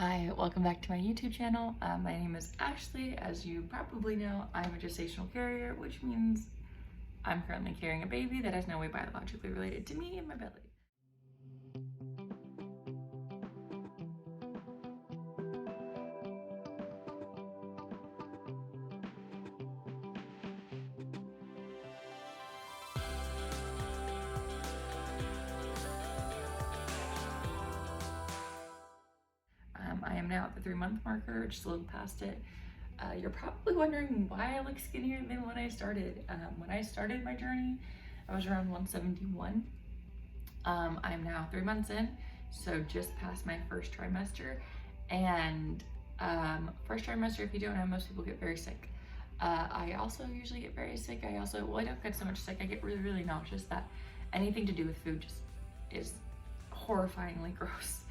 Hi, welcome back to my YouTube channel. My name is Ashley. As you probably know, I'm a gestational carrier, which means I'm currently carrying a baby that has no way biologically related to me in my belly. I am now at the 3-month marker, just a little past it. You're probably wondering why I look skinnier than when I started. When I started my journey, I was around 171. I'm now 3 months in, so just past my first trimester. And first trimester, if you don't know, most people get very sick. I also usually get very sick. I don't get so much sick. I get really, really nauseous that anything to do with food just is horrifyingly gross.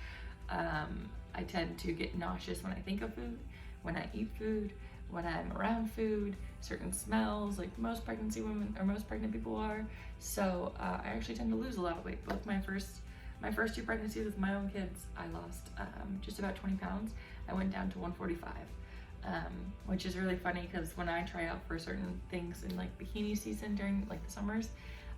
I tend to get nauseous when I think of food, when I eat food, when I'm around food, certain smells, like most pregnancy women or most pregnant people are. So I actually tend to lose a lot of weight. Both my first two pregnancies with my own kids, I lost just about 20 pounds. I went down to 145, which is really funny because when I try out for certain things in like bikini season during like the summers,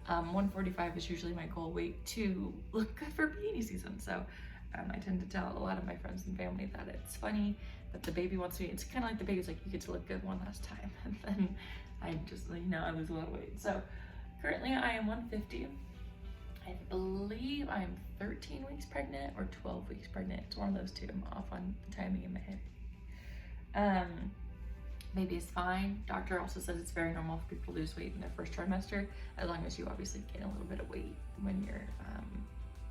145 is usually my goal weight to look good for bikini season. So I tend to tell a lot of my friends and family that it's funny that the baby wants me. It's kind of like the baby's like, you get to look good one last time. And then I just, I lose a lot of weight. So currently I am 150. I believe I'm 13 weeks pregnant or 12 weeks pregnant. It's one of those two. I'm off on the timing in my head. Baby is fine. Doctor also says it's very normal for people to lose weight in their first trimester, as long as you obviously gain a little bit of weight when you're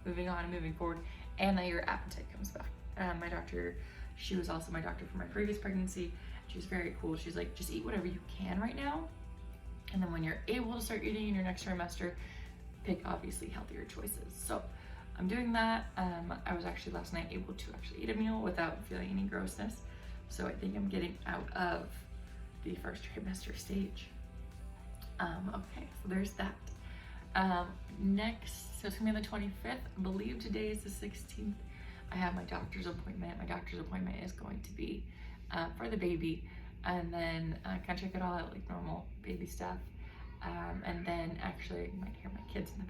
moving on and moving forward, and that your appetite comes back. My doctor, she was also my doctor for my previous pregnancy. She was very cool. She's like, just eat whatever you can right now, and then when you're able to start eating in your next trimester, pick obviously healthier choices. So I'm doing that. I was actually last night able to actually eat a meal without feeling any grossness. So I think I'm getting out of the first trimester stage. Okay, so there's that. Next, so it's gonna be the 25th. I believe today is the 16th. I have my doctor's appointment. My doctor's appointment is going to be for the baby, and then kind of check it all out like normal baby stuff. And then actually, you might hear my kids in the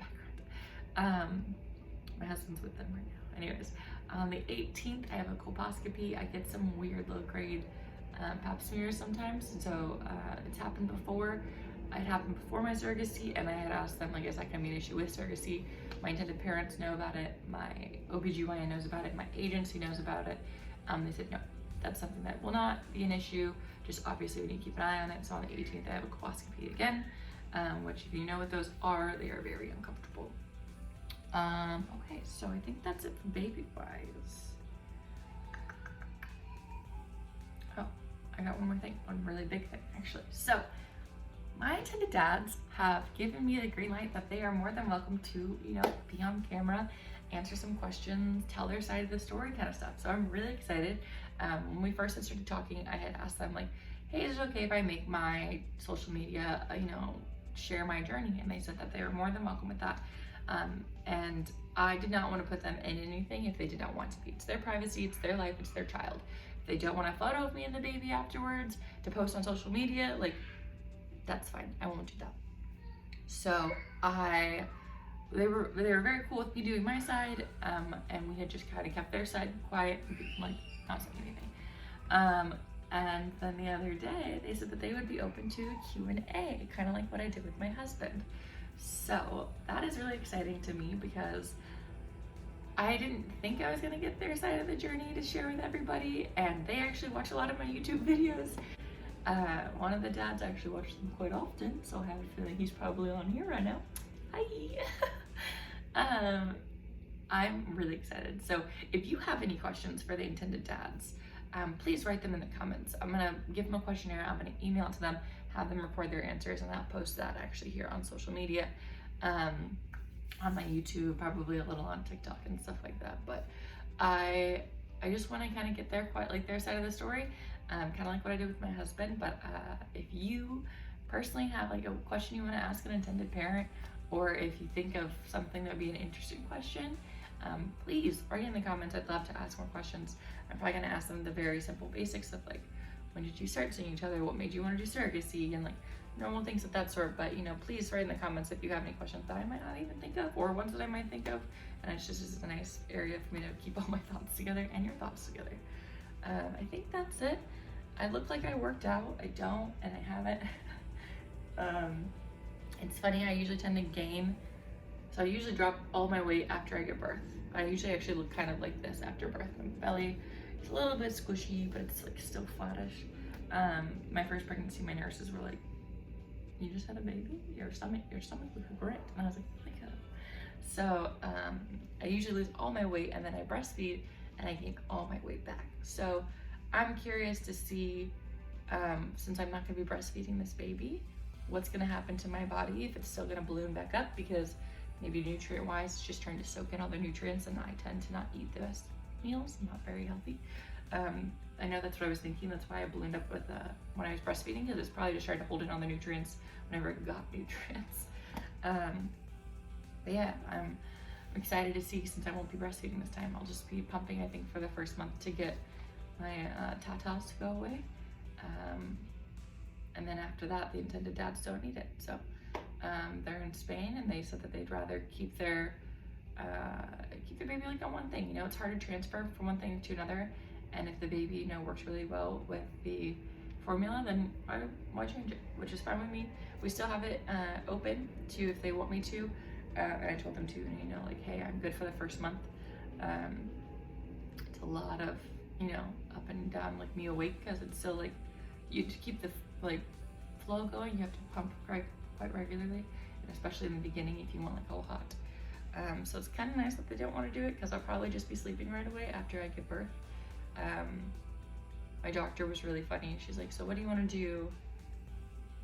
background. My husband's with them right now. Anyways, on the 18th, I have a colposcopy. I get some weird low grade pap smears sometimes, and so it's happened before. It happened before my surrogacy, and I had asked them, like, is that gonna be an issue with surrogacy? My intended parents know about it, my OBGYN knows about it, my agency knows about it. They said, no, that's something that will not be an issue. Just obviously we need to keep an eye on it. So on the 18th, I have a colposcopy again, which if you know what those are, they are very uncomfortable. Okay, so I think that's it for baby-wise. Oh, I got one more thing, one really big thing, actually. So, my intended dads have given me the green light that they are more than welcome to, be on camera, answer some questions, tell their side of the story kind of stuff. So I'm really excited. When we first started talking, I had asked them like, hey, is it okay if I make my social media, share my journey? And they said that they were more than welcome with that. And I did not want to put them in anything if they did not want to be. It's their privacy, it's their life, it's their child. If they don't want a photo of me and the baby afterwards to post on social media, like, that's fine. I won't do that. So they were very cool with me doing my side, and we had just kind of kept their side quiet, like not saying anything. And then the other day, they said that they would be open to a Q&A, kind of like what I did with my husband. So that is really exciting to me because I didn't think I was gonna get their side of the journey to share with everybody, and they actually watch a lot of my YouTube videos. One of the dads actually watches them quite often, so I have a feeling he's probably on here right now. Hi! I'm really excited. So if you have any questions for the intended dads, please write them in the comments. I'm gonna give them a questionnaire, I'm gonna email it to them, have them record their answers, and I'll post that actually here on social media, on my YouTube, probably a little on TikTok and stuff like that. But I just want to kind of get their side of the story, kind of like what I did with my husband. But if you personally have like a question you want to ask an intended parent, or if you think of something that would be an interesting question, please write in the comments. I'd love to ask more questions. I'm probably gonna ask them the very simple basics of like, when did you start seeing each other? What made you want to do surrogacy? And like normal things of that sort. But you know, please write in the comments if you have any questions that I might not even think of, or ones that I might think of. And it's just a nice area for me to keep all my thoughts together and your thoughts together. I think that's it. I look like I worked out. I don't, and I haven't. It's funny, I usually tend to gain. So I usually drop all my weight after I give birth. I usually actually look kind of like this after birth. My belly is a little bit squishy, but it's like still flattish. My first pregnancy, my nurses were like, "You just had a baby? Your stomach looks great." And I was like, "Oh my God." So I usually lose all my weight and then I breastfeed and I gain all my weight back. So I'm curious to see, since I'm not gonna be breastfeeding this baby, what's gonna happen to my body, if it's still gonna balloon back up, because maybe nutrient wise, it's just trying to soak in all the nutrients, and I tend to not eat the best meals, not very healthy. I know that's what I was thinking. That's why I ballooned up with when I was breastfeeding, because it's probably just trying to hold in on the nutrients whenever it got nutrients. But yeah, I'm excited to see, since I won't be breastfeeding this time, I'll just be pumping, I think, for the first month to get my tatas to go away. And then after that, the intended dads don't need it. So they're in Spain, and they said that they'd rather keep their baby like on one thing. You know, it's hard to transfer from one thing to another. And if the baby, you know, works really well with the formula, then why change it? Which is fine with me. We still have it open to if they want me to. And I told them to, and you know, like, hey, I'm good for the first month. It's a lot of, you know, up and down, like me awake, because it's still like, you to keep the like flow going, you have to pump quite regularly, and especially in the beginning if you want like a lot. So it's kind of nice that they don't want to do it, because I'll probably just be sleeping right away after I give birth. My doctor was really funny. She's like, "So what do you want to do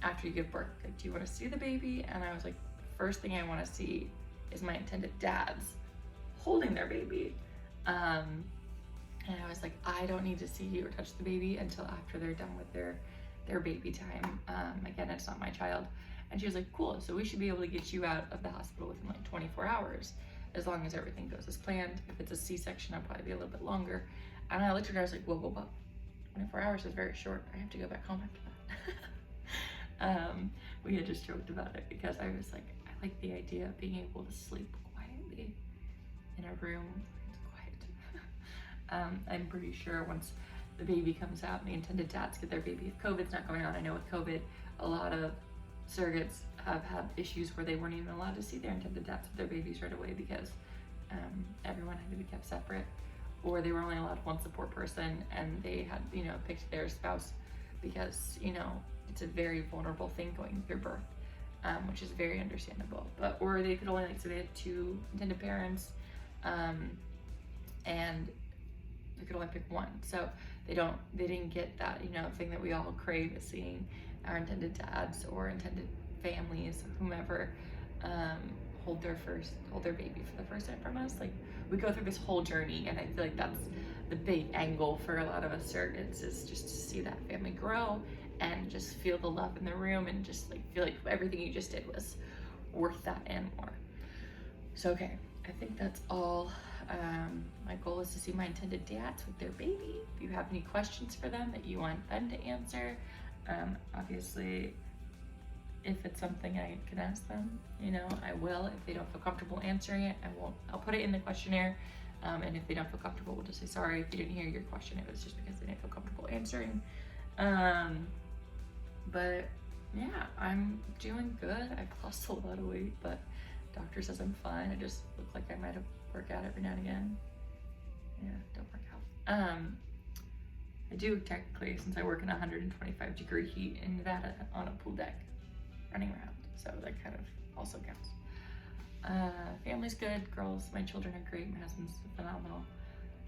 after you give birth? Like, do you want to see the baby?" And I was like, first thing I want to see is my intended dads holding their baby. And I was like, I don't need to see you or touch the baby until after they're done with their baby time. Again, it's not my child. And she was like, cool, so we should be able to get you out of the hospital within like 24 hours, as long as everything goes as planned. If it's a C-section, I'll probably be a little bit longer. And I looked at her, I was like, whoa, 24 hours is very short. I have to go back home after that. We had just joked about it, because I was like, I like the idea of being able to sleep quietly in a room where it's quiet. I'm pretty sure once the baby comes out and the intended dads get their baby, if COVID's not going on, I know with COVID, a lot of surrogates have had issues where they weren't even allowed to see their intended dads with their babies right away, because everyone had to be kept separate, or they were only allowed one support person, and they had, you know, picked their spouse, because, you know, it's a very vulnerable thing going through birth, which is very understandable. But, or they could only, like, so they had two intended parents, and they could only pick one. So they didn't get that, you know, thing that we all crave, is seeing our intended dads or intended families, whomever, hold their baby for the first time from us. Like, we go through this whole journey, and I feel like that's the big angle for a lot of us surrogates, is just to see that family grow and just feel the love in the room, and just like feel like everything you just did was worth that and more. So okay, I think that's all. My goal is to see my intended dads with their baby. If you have any questions for them that you want them to answer, obviously, if it's something I can ask them, you know, I will. If they don't feel comfortable answering it, I won't. I'll put it in the questionnaire. And if they don't feel comfortable, we'll just say, sorry if you didn't hear your question. It was just because they didn't feel comfortable answering. But yeah, I'm doing good. I've lost a lot of weight, but doctor says I'm fine. I just look like I might have worked out every now and again. Yeah, don't work out. I do technically, since I work in 125-degree heat in Nevada on a pool deck, running around. So that kind of also counts. Family's good, girls. My children are great. My husband's phenomenal.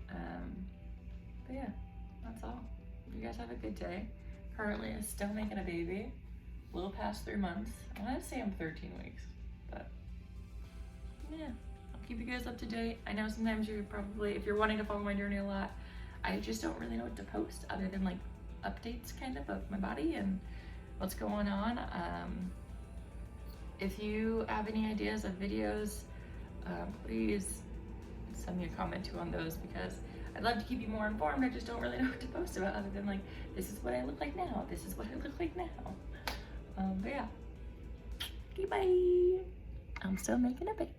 But yeah, that's all. You guys have a good day. Currently, I'm still making a baby. A little past 3 months. I want to say I'm 13 weeks, but yeah, I'll keep you guys up to date. I know sometimes you're probably, if you're wanting to follow my journey a lot, I just don't really know what to post other than like updates kind of my body and what's going on. If you have any ideas of videos, please send me a comment too on those, because I'd love to keep you more informed. I just don't really know what to post about other than like, this is what I look like now. This is what I look like now. But yeah. Okay, bye. I'm still making a baby.